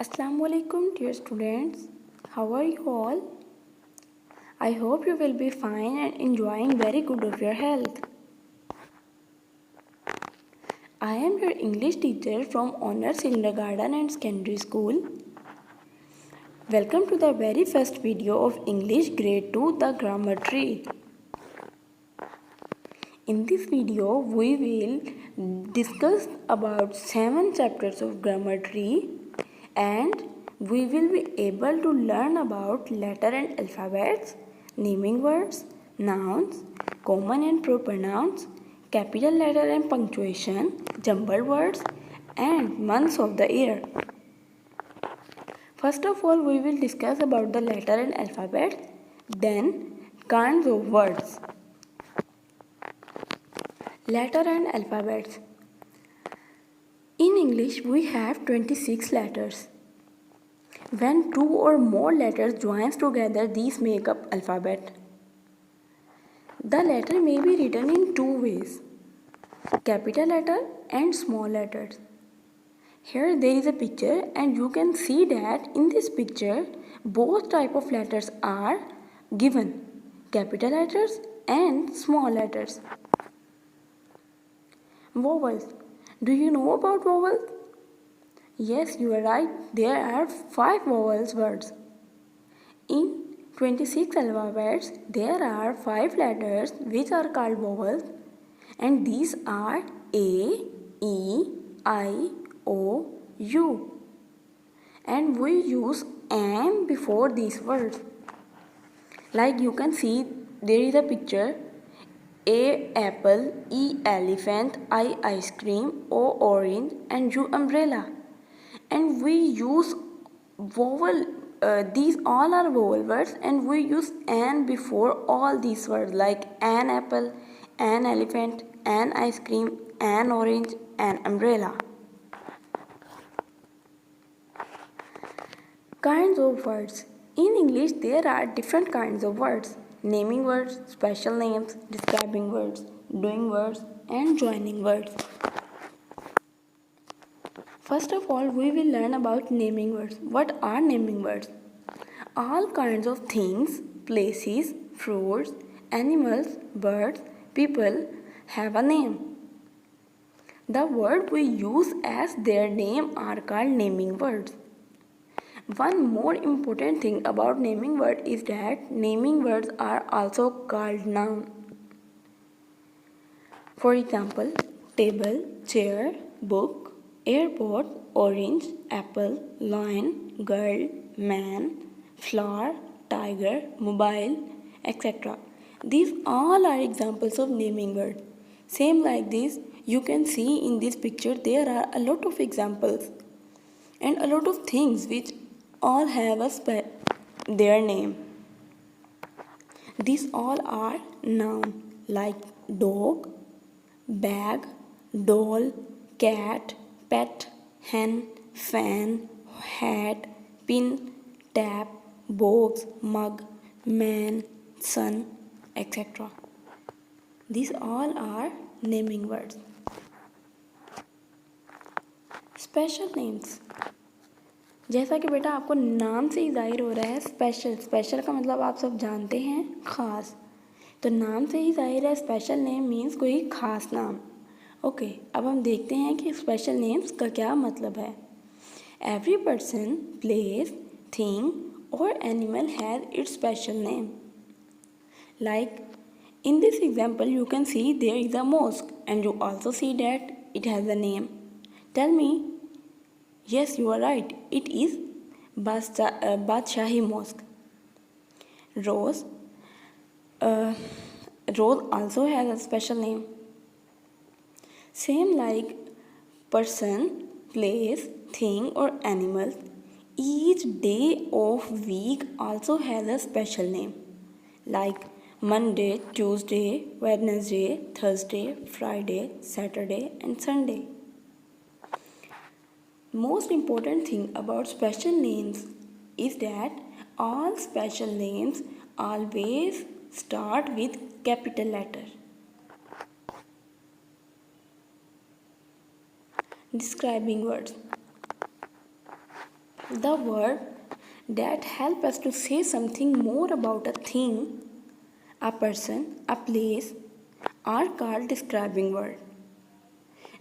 Assalamualaikum dear students. How are you all? I hope you will be fine and enjoying very good of your health. I am your English teacher from Honors Kindergarten and Secondary School. Welcome to the very first video of English Grade 2 The Grammar Tree. In this video we will discuss about 7 chapters of Grammar Tree and we will be able to learn about letter and alphabets, naming words, nouns, common and proper nouns, capital letter and punctuation, jumbled words and months of the year. First of all, we will discuss about the letter and alphabet, then kinds of words. Letter and alphabets. In English, we have 26 letters. When two or more letters joins together, these make up alphabet. The letter may be written in two ways, capital letter and small letters. Here there is a picture and you can see that in this picture both type of letters are given, capital letters and small letters. Vowels. Do you know about vowels? Yes, you are right. There are 5 vowels words. In 26 alphabets, there are 5 letters which are called vowels and these are A, E, I, O, U. And we use an before these words. Like you can see, there is a picture. A apple, E elephant, I ice cream, O orange and U umbrella. And we use vowel, these all are vowel words and we use an before all these words like an apple, an elephant, an ice cream, an orange, an umbrella. Kinds of words. In English there are different kinds of words. Naming words, special names, describing words, doing words and joining words. First of all, we will learn about naming words. What are naming words? All kinds of things, places, fruits, animals, birds, people have a name. The word we use as their name are called naming words. One more important thing about naming word is that naming words are also called noun. For example, table, chair, book, airport, orange, apple, lion, girl, man, flower, tiger, mobile, etc. These all are examples of naming words. Same like this, you can see in this picture there are a lot of examples and a lot of things which all have their name. These all are noun like dog, bag, doll, cat, pet, hen, fan, hat, pin, tap, box, mug, man, sun, etc. These all are naming words. Special names. जैसा कि बेटा आपको नाम से ही जाहिर हो रहा है स्पेशल का मतलब आप सब जानते हैं ख़ास, तो नाम से ही जाहिर है स्पेशल नेम मीन्स कोई ख़ास नाम. ओके, अब हम देखते हैं कि स्पेशल नेम्स का क्या मतलब है. एवरी पर्सन, प्लेस, थिंग और animal has its special name. Like in this example you can see there is a mosque and you also see that it has a name. Tell me. Yes, you are right. It is Badshahi Mosque. Rose. Rose also has a special name. Same like person, place, thing or animal. Each day of week also has a special name. Like Monday, Tuesday, Wednesday, Thursday, Friday, Saturday and Sunday. Most important thing about special names is that all special names always start with capital letter. Describing words. The word that help us to say something more about a thing, a person, a place are called describing word.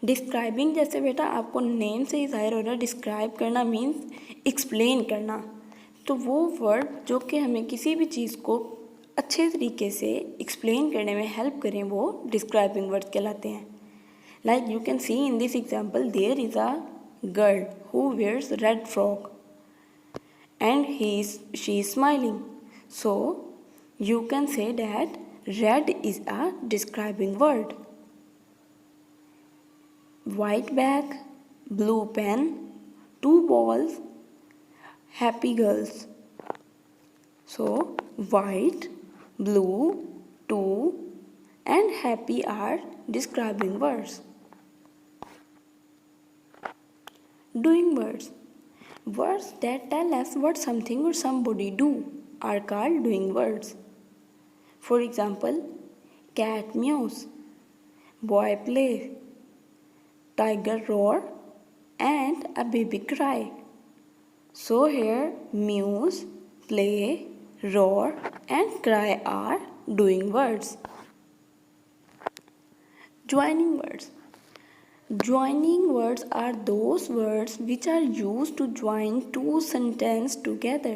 Describing जैसे बेटा आपको name से ही ज़ाहिर हो रहा है, describe करना means explain करना, तो वो वर्ड जो कि हमें किसी भी चीज़ को अच्छे तरीके से एक्सप्लेन करने में हेल्प करें वो डिस्क्राइबिंग वर्ड कहलाते हैं. Like you can see in this example there is a girl who wears red frock and she is smiling. So you can say that red is a describing word. White bag, blue pen, 2 balls, happy girls. So white, blue, 2 and happy are describing words. Doing words. Words that tell us what something or somebody do are called doing words. For example, cat meows, boy plays, tiger roar, and a baby cry. So here mews, play, roar, and cry are doing words. Joining words. Joining words are those words which are used to join two sentences together.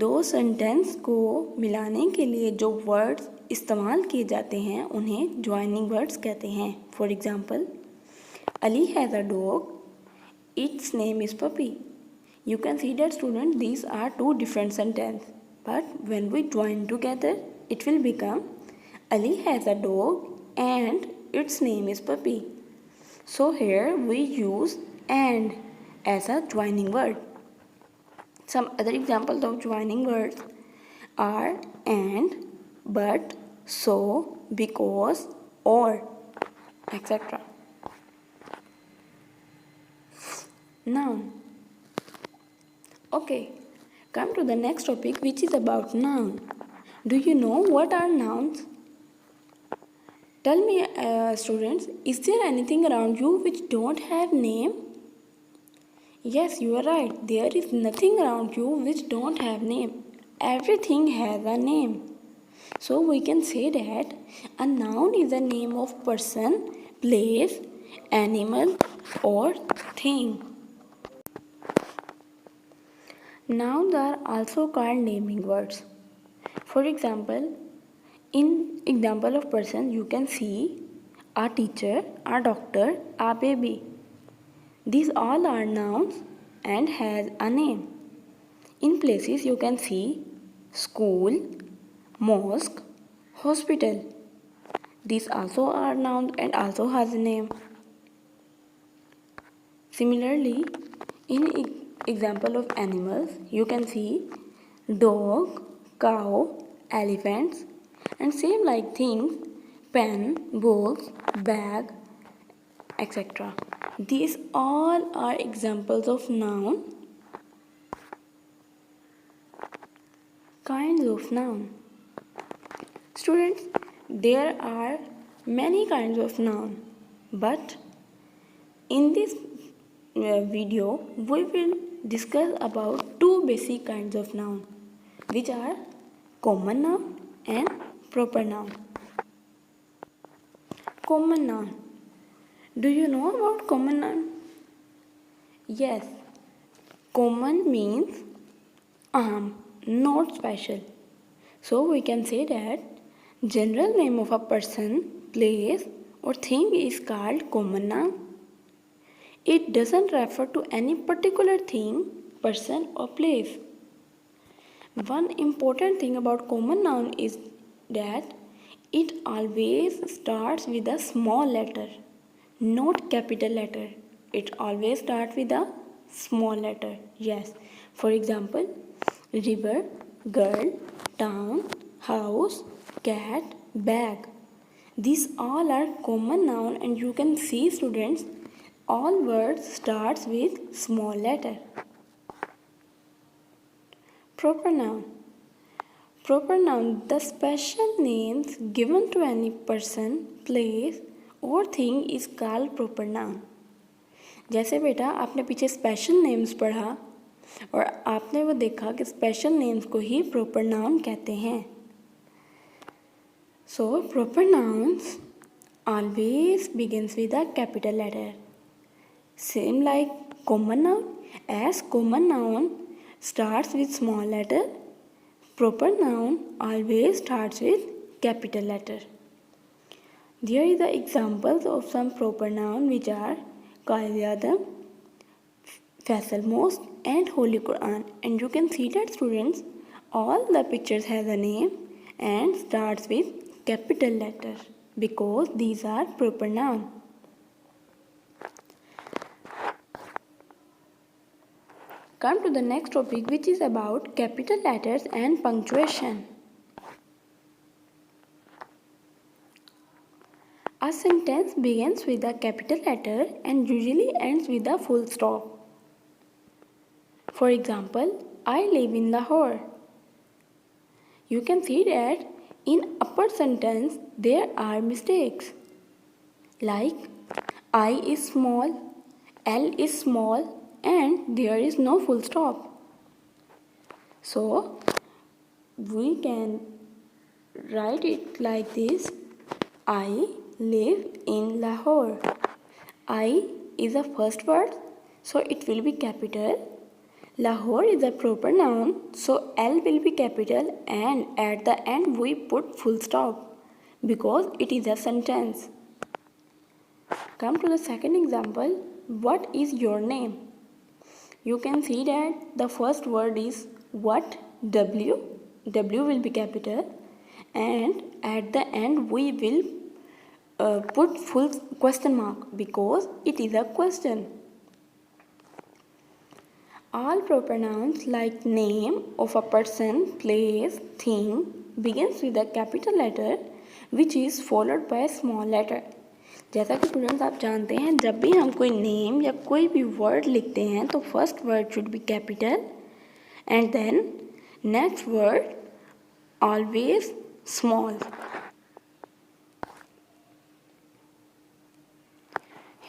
दो sentence को मिलाने के लिए जो words इस्तेमाल किए जाते हैं उन्हें ज्वाइनिंग वर्ड्स कहते हैं. For example, Ali has a dog, it's name is puppy. You can see that student these are two different sentences, but when we join together it will become Ali has a dog and its name is puppy. So here we use and as a joining word. Some other examples of joining words are and, but, so, because, or, etc. Noun. Okay, come to the next topic which is about noun. Do you know what are nouns? Tell me students, is there anything around you which don't have name? Yes, you are right. There is nothing around you which don't have name. Everything has a name. So we can say that a noun is a name of person, place, animal or thing. Nouns are also called naming words. For example, in example of person you can see a teacher, a doctor, a baby. These all are nouns and has a name. In places you can see school, mosque, hospital. These also are nouns and also has a name. Similarly, in example of animals you can see dog, cow, elephants, and same like things, pen, books, bag, etc. These all are examples of noun. Kinds of noun. Students, there are many kinds of noun, but in this video we will discuss about two basic kinds of noun, which are common noun and proper noun. Common noun. Do you know about common noun? Yes. Common means not special. So we can say that general name of a person, place or thing is called common noun. It doesn't refer to any particular thing, person or place. One important thing about common noun is that it always starts with a small letter, not capital letter. It always starts with a small letter. Yes. For example, river, girl, town, house, cat, bag. These all are common noun and you can see students, all words starts with small letter. Proper noun. Proper noun, the special names given to any person, place or thing is called proper noun. जैसे बेटा आपने पीछे special names पढ़ा और आपने वो देखा कि स्पेशल नेम्स को ही प्रॉपर नाउन कहते हैं. So proper nouns always begins with a capital letter. Same like common noun, as common noun starts with small letter, proper noun always starts with capital letter. There is the examples of some proper noun which are Qaid-e-Azam, Faisal Mosque and Holy Quran. And you can see that students, all the pictures has a name and starts with capital letter because these are proper noun. Come to the next topic, which is about capital letters and punctuation. A sentence begins with a capital letter and usually ends with a full stop. For example, I live in Lahore. You can see that in upper sentence there are mistakes like I is small, L is small and there is no full stop. So we can write it like this: I live in Lahore. I is a first word, so it will be capital. Lahore is a proper noun, so L will be capital, and at the end we put full stop because it is a sentence. Come to the second example. What is your name? You can see that the first word is what, W. W will be capital, and at the end we will put full question mark because it is a question. All proper nouns like name of a person, place, thing begins with a capital letter which is followed by a small letter. जैसा कि students आप जानते हैं, जब भी हम कोई name या कोई भी वर्ड लिखते हैं तो first word should be capital and then next word always small.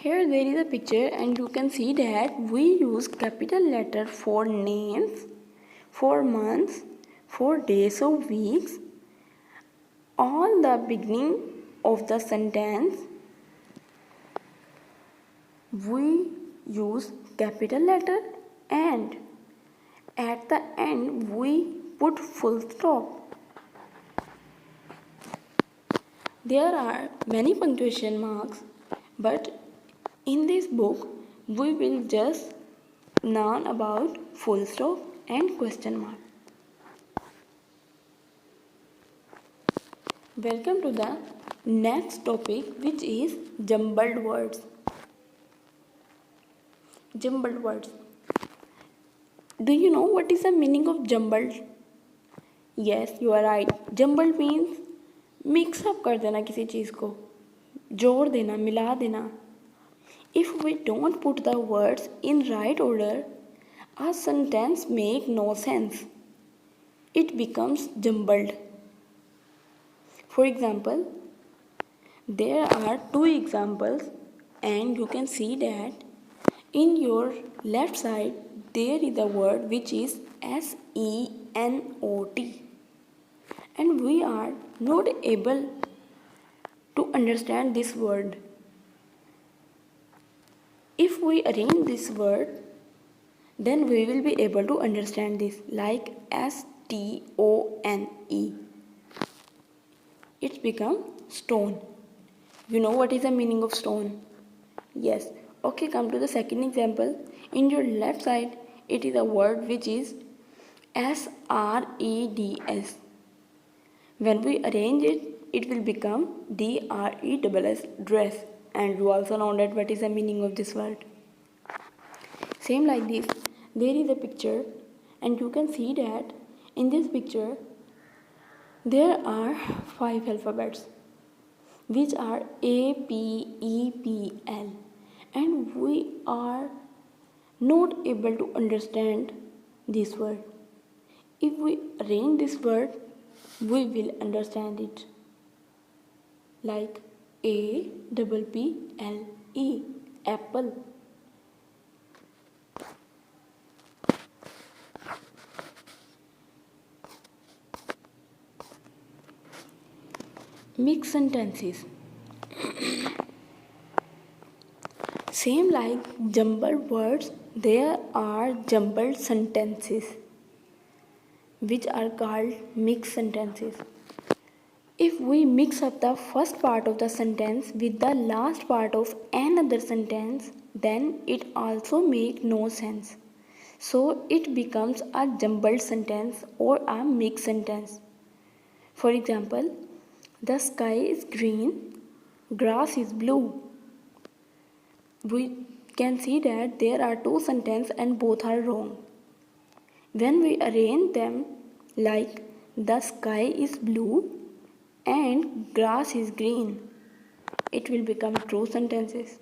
Here there is a picture and you can see that we use capital letter for names, for months, for days or weeks. All the beginning of the sentence we use capital letter and at the end we put full stop. There are many punctuation marks, but in this book, we will just learn about full stop and question mark. Welcome to the next topic, which is jumbled words. Jumbled words. Do you know what is the meaning of jumbled? Yes, you are right. Jumbled means mix up कर देना किसी चीज़ को, जोड़ देना, मिला देना. If we don't put the words in right order, a sentence makes no sense. It becomes jumbled. For example, there are two examples and you can see that in your left side there is a word which is SENOT and we are not able to understand this word. If we arrange this word, then we will be able to understand this, like STONE. It's become stone. You know what is the meaning of stone? Yes. Okay, come to the second example. In your left side, it is a word which is SREDS. When we arrange it, it will become DRESS, dress. And you also know that what is the meaning of this word. Same like this, there is a picture and you can see that in this picture there are 5 alphabets which are A, P, E, P, L, and we are not able to understand this word. If we arrange this word, we will understand it, like A, double P, L, E, apple. mixed sentences. Same like jumbled words, there are jumbled sentences which are called mixed sentences. If we mix up the first part of the sentence with the last part of another sentence, then it also makes no sense. So it becomes a jumbled sentence or a mixed sentence. For example, the sky is green, grass is blue. We can see that there are two sentences and both are wrong. When we arrange them like the sky is blue and grass is green, it will become true sentences.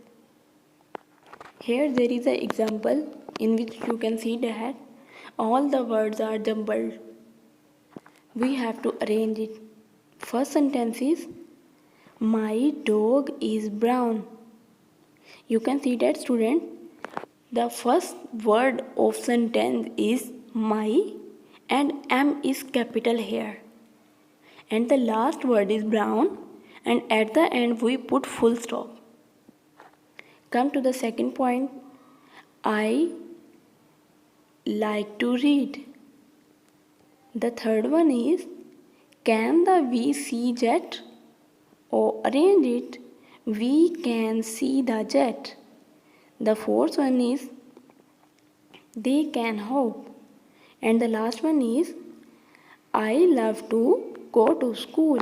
Here there is an example in which you can see that all the words are jumbled. We have to arrange it. First sentence is my dog is brown. You can see that, student, the first word of sentence is my and M is capital here. And the last word is brown, and at the end we put full stop. Come to the second point. I like to read. The third one is can the we see jet? Or arrange it, we can see the jet. The fourth one is they can hope. And the last one is I love to go to school.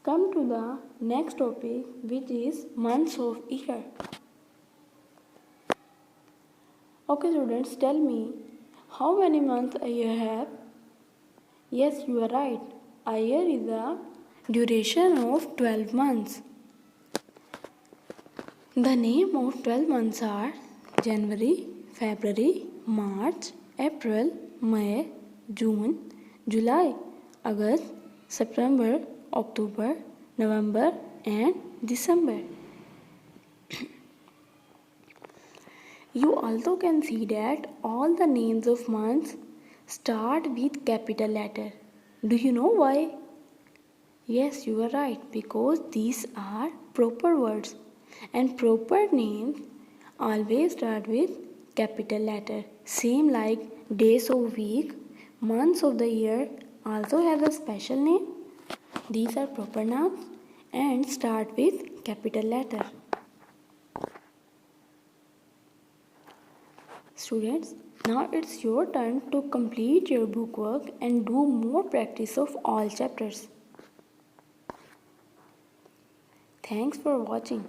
Come to the next topic, which is months of year. Okay, students, tell me how many months a year have? Yes, you are right. A year is a duration of 12 months. The name of 12 months are January, February, March, April, May, June, July, August, September, October, November and December. You also can see that all the names of months start with capital letter. Do you know why? Yes, you are right, because these are proper words and proper names always start with capital letter. Same like days of week, months of the year also have a special name. These are proper nouns and start with capital letter. Students, now it's your turn to complete your book work and do more practice of all chapters. Thanks for watching.